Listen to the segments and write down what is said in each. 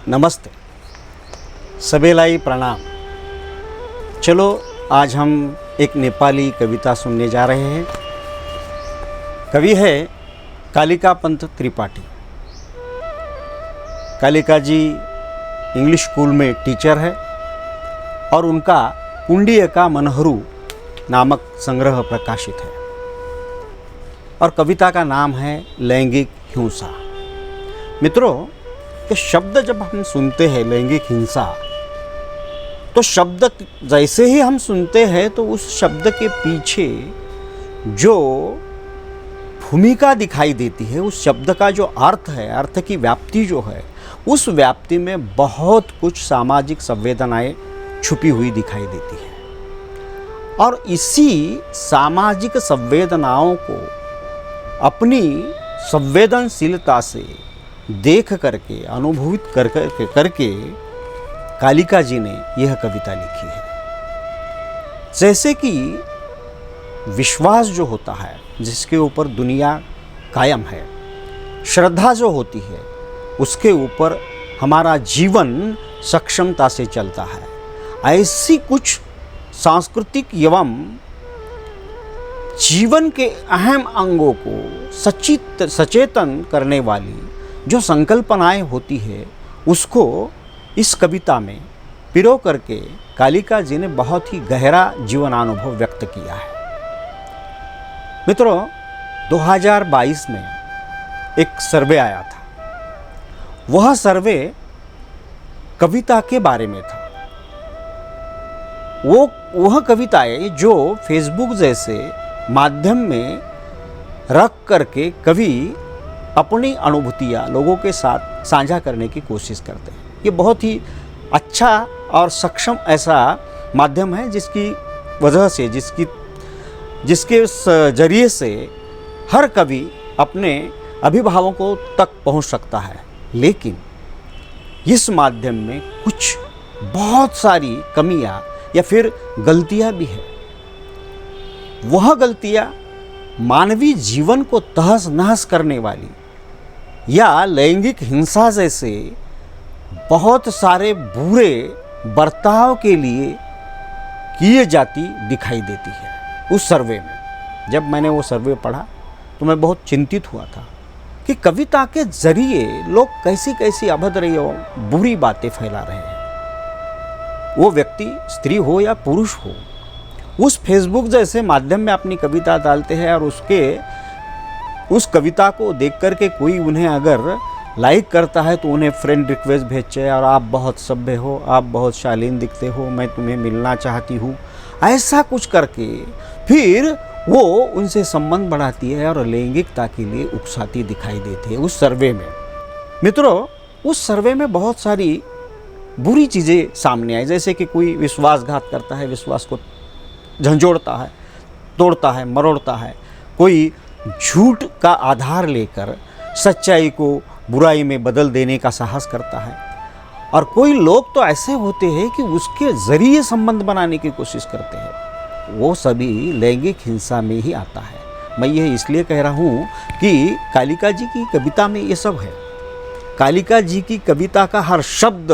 नमस्ते, सबेलाई प्रणाम। चलो आज हम एक नेपाली कविता सुनने जा रहे हैं। कवि है कालिका पंत त्रिपाठी। कालिका जी इंग्लिश स्कूल में टीचर है और उनका कुंडिय का मनहरू नामक संग्रह प्रकाशित है और कविता का नाम है लैंगिक हिंसा। मित्रों, ये शब्द जब हम सुनते हैं लैंगिक हिंसा, तो शब्द जैसे ही हम सुनते हैं तो उस शब्द के पीछे जो भूमिका दिखाई देती है, उस शब्द का जो अर्थ है, अर्थ की व्याप्ति जो है, उस व्याप्ति में बहुत कुछ सामाजिक संवेदनाएं छुपी हुई दिखाई देती है। और इसी सामाजिक संवेदनाओं को अपनी संवेदनशीलता से देख करके, अनुभवित करके कालिका जी ने यह कविता लिखी है। जैसे कि विश्वास जो होता है, जिसके ऊपर दुनिया कायम है, श्रद्धा जो होती है, उसके ऊपर हमारा जीवन सक्षमता से चलता है, ऐसी कुछ सांस्कृतिक एवं जीवन के अहम अंगों को सचेतन करने वाली जो संकल्पनाएं होती है, उसको इस कविता में पिरो करके कालिका जी ने बहुत ही गहरा जीवनानुभव व्यक्त किया है। मित्रों, 2022 में एक सर्वे आया था। वह सर्वे कविता के बारे में था। वह कविताएं जो फेसबुक जैसे माध्यम में रख करके कवि अपनी अनुभूतियाँ लोगों के साथ साझा करने की कोशिश करते हैं। ये बहुत ही अच्छा और सक्षम ऐसा माध्यम है जिसकी वजह से, जिसके जरिए से हर कवि अपने अभिभावकों तक पहुंच सकता है। लेकिन इस माध्यम में कुछ बहुत सारी कमियां या फिर गलतियां भी है। वह गलतियां मानवीय जीवन को तहस नहस करने वाली या लैंगिक हिंसा जैसे बहुत सारे बुरे बर्ताव के लिए किए जाती दिखाई देती है। उस सर्वे में जब मैंने वो सर्वे पढ़ा तो मैं बहुत चिंतित हुआ था कि कविता के जरिए लोग कैसी कैसी अभद्र एवं बुरी बातें फैला रहे हैं। वो व्यक्ति स्त्री हो या पुरुष हो, उस फेसबुक जैसे माध्यम में अपनी कविता डालते हैं और उस कविता को देख करके कोई उन्हें अगर लाइक करता है तो उन्हें फ्रेंड रिक्वेस्ट भेजते हैं और आप बहुत सभ्य हो, आप बहुत शालीन दिखते हो, मैं तुम्हें मिलना चाहती हूँ, ऐसा कुछ करके फिर वो उनसे संबंध बढ़ाती है और लैंगिकता के लिए उकसाती दिखाई देती है उस सर्वे में। मित्रों, उस सर्वे में बहुत सारी बुरी चीज़ें सामने आई, जैसे कि कोई विश्वासघात करता है, विश्वास को झंझोड़ता है, तोड़ता है, मरोड़ता है, कोई झूठ का आधार लेकर सच्चाई को बुराई में बदल देने का साहस करता है, और कोई लोग तो ऐसे होते हैं कि उसके जरिए संबंध बनाने की कोशिश करते हैं। वो सभी लैंगिक हिंसा में ही आता है। मैं यह इसलिए कह रहा हूँ कि कालिका जी की कविता में ये सब है। कालिका जी की कविता का हर शब्द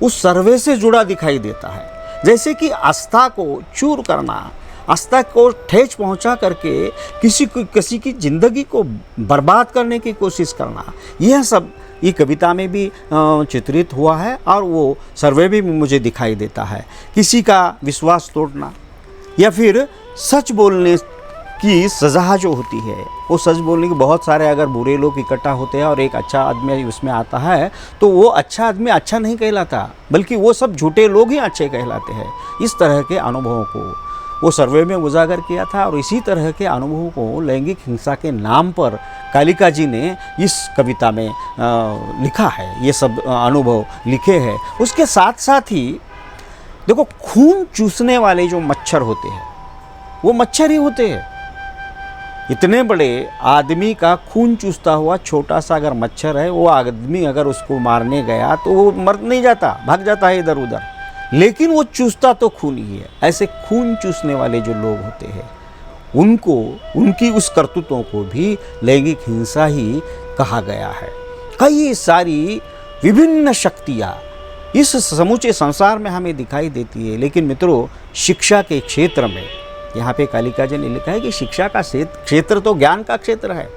उस सर्वे से जुड़ा दिखाई देता है। जैसे कि आस्था को चूर करना, आस्था को ठेस पहुंचा करके किसी की ज़िंदगी को बर्बाद करने की कोशिश करना, यह सब ये कविता में भी चित्रित हुआ है और वो सर्वे भी मुझे दिखाई देता है। किसी का विश्वास तोड़ना या फिर सच बोलने की सज़ा जो होती है, वो सच बोलने के बहुत सारे अगर बुरे लोग इकट्ठा होते हैं और एक अच्छा आदमी उसमें आता है तो वो अच्छा आदमी अच्छा नहीं कहलाता, बल्कि वो सब झूठे लोग ही अच्छे कहलाते हैं। इस तरह के अनुभवों को वो सर्वे में उजागर किया था और इसी तरह के अनुभवों को लैंगिक हिंसा के नाम पर कालिका जी ने इस कविता में लिखा है। ये सब अनुभव लिखे हैं। उसके साथ साथ ही देखो, खून चूसने वाले जो मच्छर होते हैं, वो मच्छर ही होते हैं। इतने बड़े आदमी का खून चूसता हुआ छोटा सा अगर मच्छर है, वो आदमी अगर उसको मारने गया तो वो मर नहीं जाता, भाग जाता है इधर उधर, लेकिन वो चूसता तो खून ही है। ऐसे खून चूसने वाले जो लोग होते हैं, उनको, उनकी उस करतूतों को भी लैंगिक हिंसा ही कहा गया है। कई सारी विभिन्न शक्तियाँ इस समूचे संसार में हमें दिखाई देती है। लेकिन मित्रों, शिक्षा के क्षेत्र में यहाँ पे कालिका जी ने लिखा है कि शिक्षा का क्षेत्र तो ज्ञान का क्षेत्र है,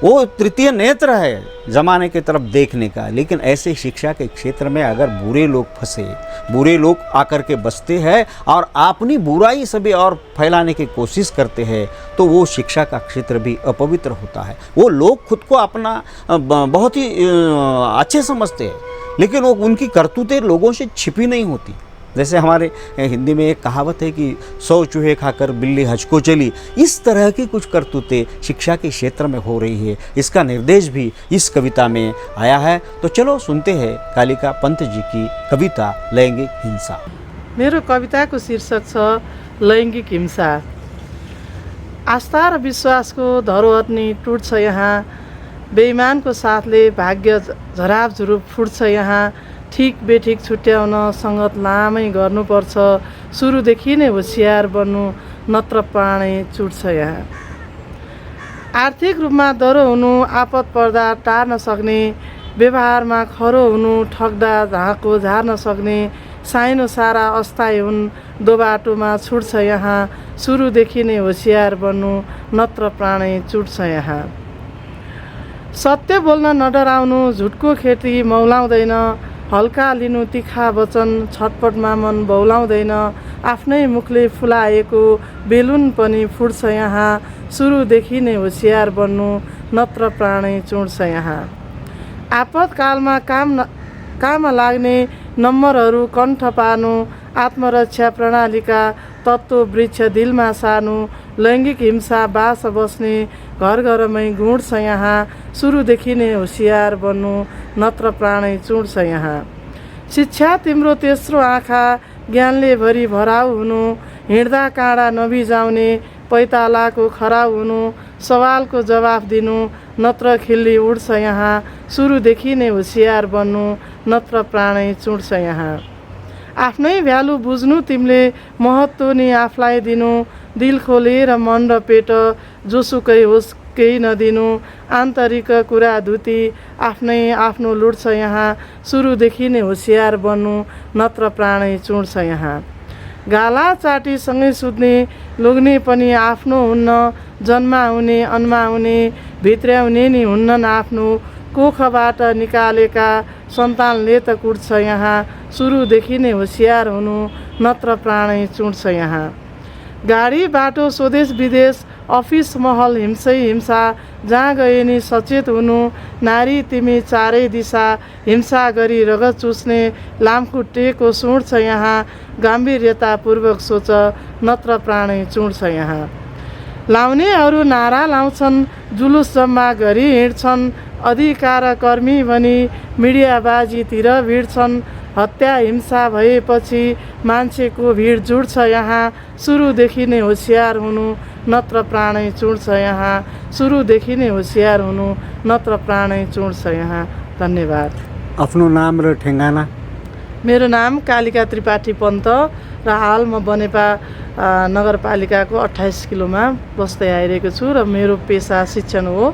वो तृतीय नेत्र है जमाने की तरफ देखने का। लेकिन ऐसे शिक्षा के क्षेत्र में अगर बुरे लोग फंसे, बुरे लोग आकर के बसते हैं और अपनी बुराई सभी और फैलाने की कोशिश करते हैं, तो वो शिक्षा का क्षेत्र भी अपवित्र होता है। वो लोग खुद को अपना बहुत ही अच्छे समझते हैं, लेकिन वो उनकी करतूतें लोगों से छिपी नहीं होती। जैसे हमारे हिंदी में एक कहावत है कि 100 चूहे खाकर बिल्ली हज को चली। इस तरह की कुछ करतूतें शिक्षा के क्षेत्र में हो रही है। इसका निर्देश भी इस कविता में आया है। तो चलो सुनते हैं कालिका पंत जी की कविता लैंगिक हिंसा। मेरो कविताको शीर्षक छ लैङ्गिक हिंसा। आस्था र विश्वासको धरोहर नि टुट्छ यहाँ, बेइमानको साथले भाग्य झरापझुरुप फुट्छ यहाँ। ठिक बेठिक छुट्याउन सङ्गत लामै गर्नुपर्छ, सुरुदेखि नै होसियार बन्नु नत्र प्राणै चुट्छ यहाँ। आर्थिक रूपमा दह्रो हुनु, आपत पर्दा टार्न सक्ने, व्यवहारमा खरो हुनु, ठग्दा झाँको झार्न सक्ने, साइनो सारा अस्थायी हुन्, दोबाटोमा छुट्छ यहाँ। सुरुदेखि नै होसियार बन्नु नत्र प्राणै चुट्छ यहाँ। सत्य बोल्न नडराउनु, झुटको खेती मौलाउँदैन, हल्का लिनु तिखा वचन, छटपटमा मन बौलाउँदैन। आफ्नै मुखले फुलाएको बेलुन पनि फुट्छ यहाँ। सुरुदेखि नै होसियार बन्नु नत्र प्राणै चुड्छ यहाँ। आपतकालमा काममा लाग्ने नम्बरहरू कण्ठ पार्नु, आत्मरक्षा प्रणालीका तत्त्व वृक्ष दिलमा सार्नु। लैङ्गिक हिंसा बास बस्ने घर घरमै गुड्छ यहाँ। सुरुदेखि नै होसियार बन्नु नत्र प्राणै चुड्छ यहाँ। शिक्षा तिम्रो तेस्रो आँखा, ज्ञानले भरि भराउ हुनु, हिँड्दा काँडा नबिजाउने, पैतालाको खराउ हुनु, सवालको जवाफ दिनु नत्र खिल्ली उड्छ यहाँ। सुरुदेखि नै होसियार बन्नु नत्र प्राणै चुड्छ यहाँ। आफ्नै भ्यालु बुझ्नु, तिमीले महत्त्व नि आफूलाई दिनु, दिल खोलेर मन र पेट जोसुकै होस् केही नदिनु। आन्तरिक कुरा धुती आफ्नो लुट्छ यहाँ। सुरुदेखि नै होसियार बन्नु नत्र प्राणै चुड्छ यहाँ। गाला चाटी सँगै सुत्ने, लोग्ने पनि आफ्नो हुन्न, जन्माउने अन्माउने, भित्र्याउने नि हुन्नन् आफ्नो। कोखबाट निकालेका सन्तानले त कुट्छ यहाँ। सुरुदेखि नै होसियार हुनु नत्र प्राणै चुड्छ यहाँ। गाडी बाटो स्वदेश विदेश, अफिस महल हिंसै हिंसा, जहाँ गए नि सचेत हुनु। नारी तिमी चारै दिशा, हिंसा गरी रगत चुस्ने, लामखुट्टेको सुँड्छ यहाँ। गम्भीर्यतापूर्वक सोच नत्र प्राणै चुड्छ यहाँ। लाउनेहरू नारा लाउँछन्, जुलुस जम्मा गरी हिँड्छन्, अधिकार कर्मी भनी मिडियाबाजीतिर भिड्छन्। हत्या हिंसा भएपछि मान्छेको भिड जुट्छ यहाँ। सुरुदेखि नै होसियार हुनु नत्र प्राणै चुड्छ यहाँ। सुरुदेखि नै होसियार हुनु नत्र प्राणै चुड्छ यहाँ। धन्यवाद। आफ्नो नाम र ठेगाना? मेरो नाम कालिका त्रिपाठी पन्त र हाल म बनेपा नगरपालिकाको 28 किलोमा बस्दै आइरहेको छु र मेरो पेसा शिक्षण हो।